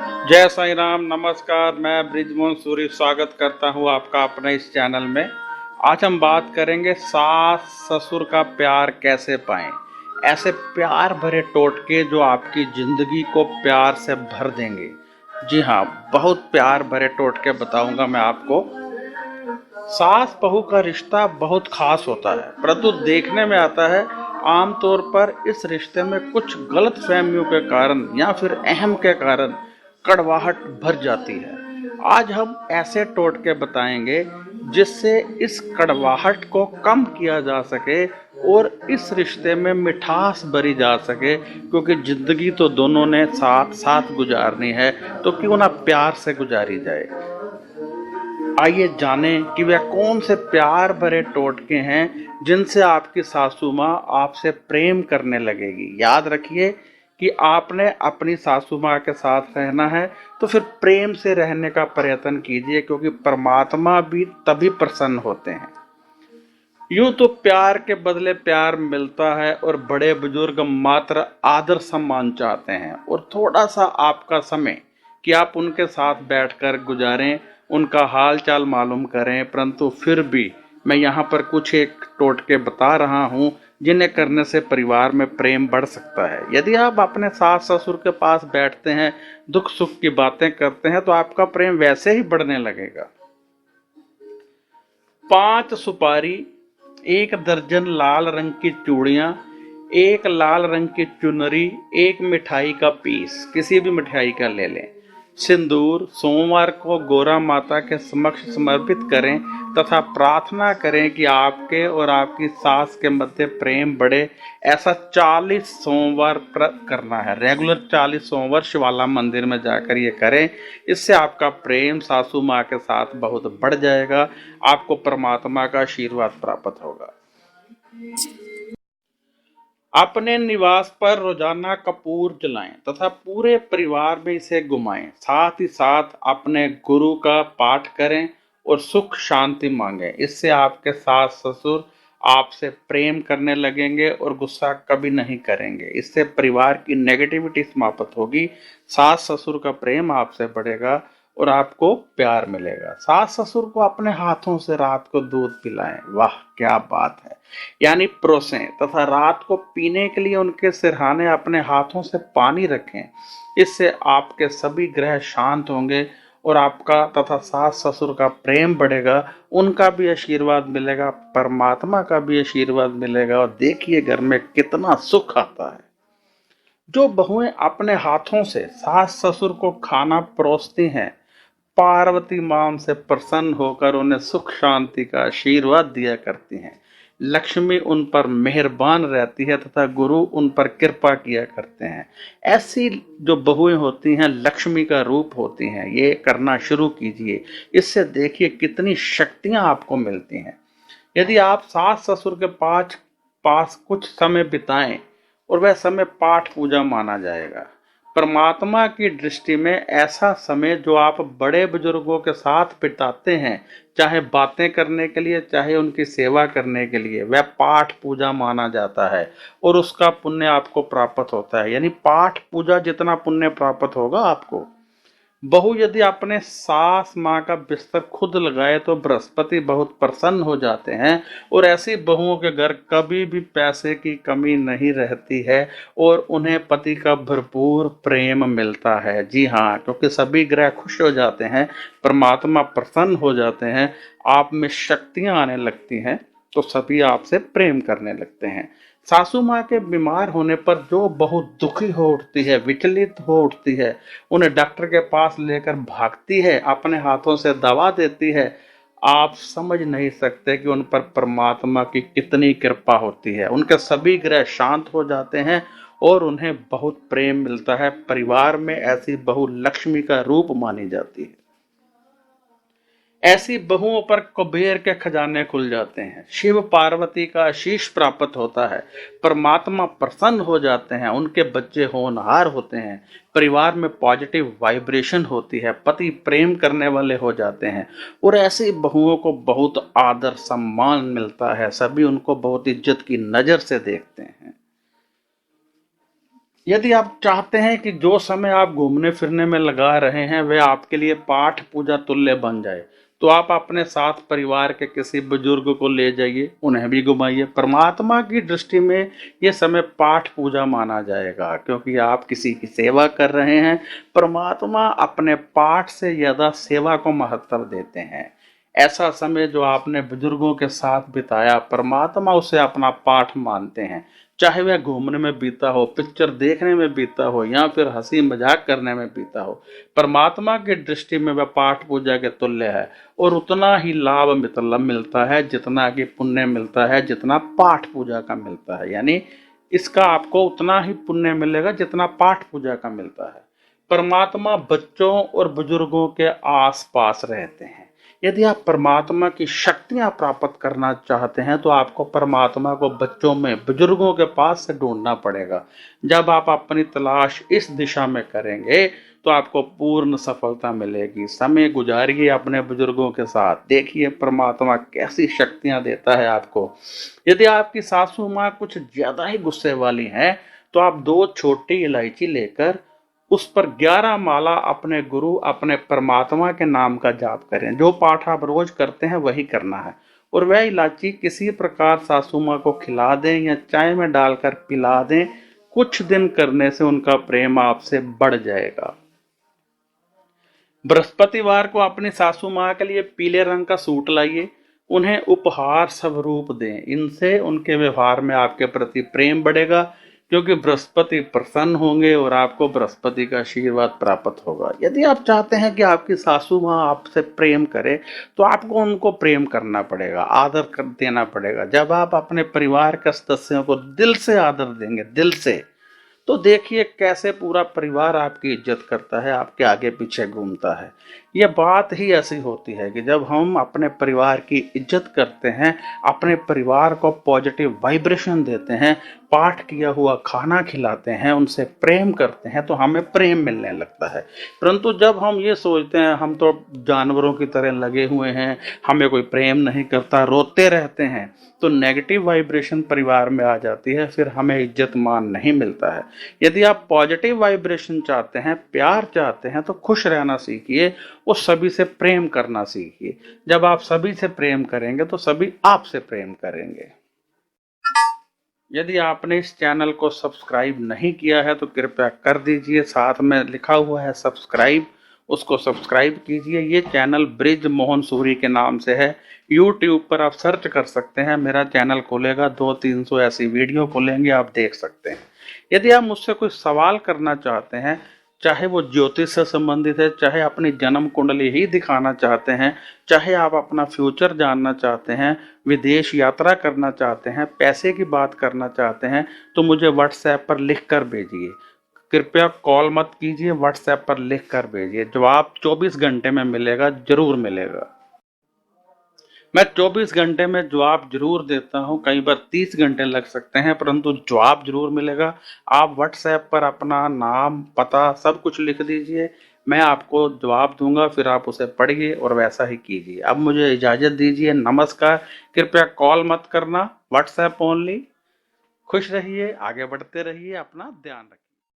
जय साईं राम, नमस्कार। मैं ब्रिजमोहन सूरी स्वागत करता हूँ आपका अपने इस चैनल में। आज हम बात करेंगे सास ससुर का प्यार कैसे पाएं। ऐसे प्यार भरे टोटके जो आपकी जिंदगी को प्यार से भर देंगे। जी हाँ, बहुत प्यार भरे टोटके बताऊंगा मैं आपको। सास बहू का रिश्ता बहुत खास होता है, परंतु देखने में आता है आमतौर पर इस रिश्ते में कुछ गलत फहमियों के कारण या फिर अहम के कारण कड़वाहट भर जाती है। आज हम ऐसे टोटके बताएंगे जिससे इस कड़वाहट को कम किया जा सके और इस रिश्ते में मिठास भरी जा सके, क्योंकि जिंदगी तो दोनों ने साथ साथ गुजारनी है, तो क्यों ना प्यार से गुजारी जाए। आइए जानें कि वह कौन से प्यार भरे टोटके हैं जिनसे आपकी सासू माँ आपसे प्रेम करने लगेगी। याद रखिए कि आपने अपनी सासू माँ के साथ रहना है तो फिर प्रेम से रहने का प्रयत्न कीजिए, क्योंकि परमात्मा भी तभी प्रसन्न होते हैं। यूं तो प्यार के बदले प्यार मिलता है और बड़े बुजुर्ग मात्र आदर सम्मान चाहते हैं और थोड़ा सा आपका समय कि आप उनके साथ बैठकर गुजारें, उनका हाल चाल मालूम करें। परंतु फिर भी मैं यहाँ पर कुछ एक टोटके बता रहा हूँ जिन्हें करने से परिवार में प्रेम बढ़ सकता है। यदि आप अपने सास ससुर के पास बैठते हैं, दुख सुख की बातें करते हैं, तो आपका प्रेम वैसे ही बढ़ने लगेगा। 5 सुपारी, 1 दर्जन लाल रंग की चूड़ियां, 1 लाल रंग की चुनरी, 1 मिठाई का पीस, किसी भी मिठाई का ले लें। सिंदूर सोमवार को गौरा माता के समक्ष समर्पित करें तथा प्रार्थना करें कि आपके और आपकी सास के मध्य प्रेम बढ़े। ऐसा 40 सोमवार करना है। रेगुलर 40 सोमवार शिवाला मंदिर में जाकर ये करें। इससे आपका प्रेम सासू माँ के साथ बहुत बढ़ जाएगा। आपको परमात्मा का आशीर्वाद प्राप्त होगा। अपने निवास पर रोजाना कपूर जलाएं तथा पूरे परिवार में इसे घुमाएं। साथ ही साथ अपने गुरु का पाठ करें और सुख शांति मांगें। इससे आपके सास ससुर आपसे प्रेम करने लगेंगे और गुस्सा कभी नहीं करेंगे। इससे परिवार की नेगेटिविटी समाप्त होगी, सास ससुर का प्रेम आपसे बढ़ेगा और आपको प्यार मिलेगा। सास ससुर को अपने हाथों से रात को दूध पिलाएं। वाह क्या बात है। यानी परोसें तथा रात को पीने के लिए उनके सिरहाने अपने हाथों से पानी रखें। इससे आपके सभी ग्रह शांत होंगे और आपका तथा सास ससुर का प्रेम बढ़ेगा, उनका भी आशीर्वाद मिलेगा, परमात्मा का भी आशीर्वाद मिलेगा और देखिए घर में कितना सुख आता है। जो बहुएं अपने हाथों से सास ससुर को खाना परोसती हैं, पार्वती मां उनसे प्रसन्न होकर उन्हें सुख शांति का आशीर्वाद दिया करती हैं। लक्ष्मी उन पर मेहरबान रहती है तथा गुरु उन पर कृपा किया करते हैं। ऐसी जो बहुएं होती हैं लक्ष्मी का रूप होती हैं। ये करना शुरू कीजिए, इससे देखिए कितनी शक्तियां आपको मिलती हैं। यदि आप सास ससुर के पास कुछ समय बिताएं और वह समय पाठ पूजा माना जाएगा। परमात्मा की दृष्टि में ऐसा समय जो आप बड़े बुजुर्गों के साथ बिताते हैं, चाहे बातें करने के लिए चाहे उनकी सेवा करने के लिए, वह पाठ पूजा माना जाता है और उसका पुण्य आपको प्राप्त होता है। यानी पाठ पूजा जितना पुण्य प्राप्त होगा आपको। बहू यदि अपने सास माँ का बिस्तर खुद लगाए तो बृहस्पति बहुत प्रसन्न हो जाते हैं और ऐसी बहुओं के घर कभी भी पैसे की कमी नहीं रहती है और उन्हें पति का भरपूर प्रेम मिलता है। जी हाँ, क्योंकि सभी ग्रह खुश हो जाते हैं, परमात्मा प्रसन्न हो जाते हैं, आप में शक्तियां आने लगती हैं, तो सभी आपसे प्रेम करने लगते हैं। सासू माँ के बीमार होने पर जो बहुत दुखी हो उठती है, विचलित हो उठती है, उन्हें डॉक्टर के पास लेकर भागती है, अपने हाथों से दवा देती है, आप समझ नहीं सकते कि उन पर परमात्मा की कितनी कृपा होती है। उनके सभी ग्रह शांत हो जाते हैं और उन्हें बहुत प्रेम मिलता है। परिवार में ऐसी बहु लक्ष्मी का रूप मानी जाती है। ऐसी बहुओं पर कुबेर के खजाने खुल जाते हैं, शिव पार्वती का आशीष प्राप्त होता है, परमात्मा प्रसन्न हो जाते हैं, उनके बच्चे होनहार होते हैं, परिवार में पॉजिटिव वाइब्रेशन होती है, पति प्रेम करने वाले हो जाते हैं और ऐसी बहुओं को बहुत आदर सम्मान मिलता है। सभी उनको बहुत इज्जत की नजर से देखते हैं। यदि आप चाहते हैं कि जो समय आप घूमने फिरने में लगा रहे हैं वह आपके लिए पाठ पूजा तुल्य बन जाए, तो आप अपने साथ परिवार के किसी बुजुर्ग को ले जाइए, उन्हें भी घुमाइए। परमात्मा की दृष्टि में यह समय पाठ पूजा माना जाएगा, क्योंकि आप किसी की सेवा कर रहे हैं। परमात्मा अपने पाठ से ज़्यादा सेवा को महत्व देते हैं। ऐसा समय जो आपने बुजुर्गों के साथ बिताया, परमात्मा उसे अपना पाठ मानते हैं। चाहे वह घूमने में बीता हो, पिक्चर देखने में बीता हो, या फिर हंसी मजाक करने में बीता हो, परमात्मा की दृष्टि में वह पाठ पूजा के तुल्य है। और उतना ही लाभ मतलब मिलता है जितना कि पुण्य मिलता है, जितना पाठ पूजा का मिलता है। यानी इसका आपको उतना ही पुण्य मिलेगा जितना पाठ पूजा का मिलता है। परमात्मा बच्चों और बुजुर्गों के आस पास रहते हैं। यदि आप परमात्मा की शक्तियां प्राप्त करना चाहते हैं तो आपको परमात्मा को बच्चों में, बुजुर्गों के पास से ढूंढना पड़ेगा। जब आप अपनी तलाश इस दिशा में करेंगे तो आपको पूर्ण सफलता मिलेगी। समय गुजारिए अपने बुजुर्गों के साथ, देखिए परमात्मा कैसी शक्तियां देता है आपको। यदि आपकी सासू माँ कुछ ज्यादा ही गुस्से वाली हैं तो आप 2 छोटी इलायची लेकर उस पर 11 माला अपने गुरु, अपने परमात्मा के नाम का जाप करें। जो पाठ आप रोज करते हैं वही करना है। और वह इलायची किसी प्रकार सासू माँ को खिला दें या चाय में डालकर पिला दें। कुछ दिन करने से उनका प्रेम आपसे बढ़ जाएगा। बृहस्पतिवार को अपनी सासू माँ के लिए पीले रंग का सूट लाइए, उन्हें उपहार स्वरूप दें। इनसे उनके व्यवहार में आपके प्रति प्रेम बढ़ेगा, क्योंकि बृहस्पति प्रसन्न होंगे और आपको बृहस्पति का आशीर्वाद प्राप्त होगा। यदि आप चाहते हैं कि आपकी सासू माँ आपसे प्रेम करे तो आपको उनको प्रेम करना पड़ेगा, आदर कर देना पड़ेगा। जब आप अपने परिवार के सदस्यों को दिल से आदर देंगे, दिल से, तो देखिए कैसे पूरा परिवार आपकी इज्जत करता है, आपके आगे पीछे घूमता है। ये बात ही ऐसी होती है कि जब हम अपने परिवार की इज्जत करते हैं, अपने परिवार को पॉजिटिव वाइब्रेशन देते हैं, पाठ किया हुआ खाना खिलाते हैं, उनसे प्रेम करते हैं, तो हमें प्रेम मिलने लगता है। परंतु जब हम ये सोचते हैं हम तो जानवरों की तरह लगे हुए हैं, हमें कोई प्रेम नहीं करता, रोते रहते हैं, तो नेगेटिव वाइब्रेशन परिवार में आ जाती है, फिर हमें इज्जत मान नहीं मिलता है। यदि आप पॉजिटिव वाइब्रेशन चाहते हैं, प्यार चाहते हैं, तो खुश रहना सीखिए और सभी से प्रेम करना सीखिए। जब आप सभी से प्रेम करेंगे तो सभी आपसे प्रेम करेंगे। यदि आपने इस चैनल को सब्सक्राइब नहीं किया है तो कृपया कर दीजिए, साथ में लिखा हुआ है सब्सक्राइब, उसको सब्सक्राइब कीजिए। ये चैनल ब्रिज मोहन सूरी के नाम से है। यूट्यूब पर आप सर्च कर सकते हैं, मेरा चैनल खुलेगा, 200-300 ऐसी वीडियो खुलेंगे, आप देख सकते हैं। यदि आप मुझसे कोई सवाल करना चाहते हैं, चाहे वो ज्योतिष से संबंधित है, चाहे अपनी जन्म कुंडली ही दिखाना चाहते हैं, चाहे आप अपना फ्यूचर जानना चाहते हैं, विदेश यात्रा करना चाहते हैं, पैसे की बात करना चाहते हैं, तो मुझे व्हाट्सएप पर लिख कर भेजिए। कृपया कॉल मत कीजिए, व्हाट्सएप पर लिख कर भेजिए। जवाब 24 घंटे में मिलेगा, जरूर मिलेगा। मैं 24 घंटे में जवाब जरूर देता हूं, कई बार 30 घंटे लग सकते हैं, परंतु जवाब जरूर मिलेगा। आप व्हाट्सएप पर अपना नाम, पता सब कुछ लिख दीजिए, मैं आपको जवाब दूंगा, फिर आप उसे पढ़िए और वैसा ही कीजिए। अब मुझे इजाजत दीजिए, नमस्कार। कृपया कॉल मत करना, व्हाट्सएप ओनली। खुश रहिए, आगे बढ़ते रहिए, अपना ध्यान रखिए।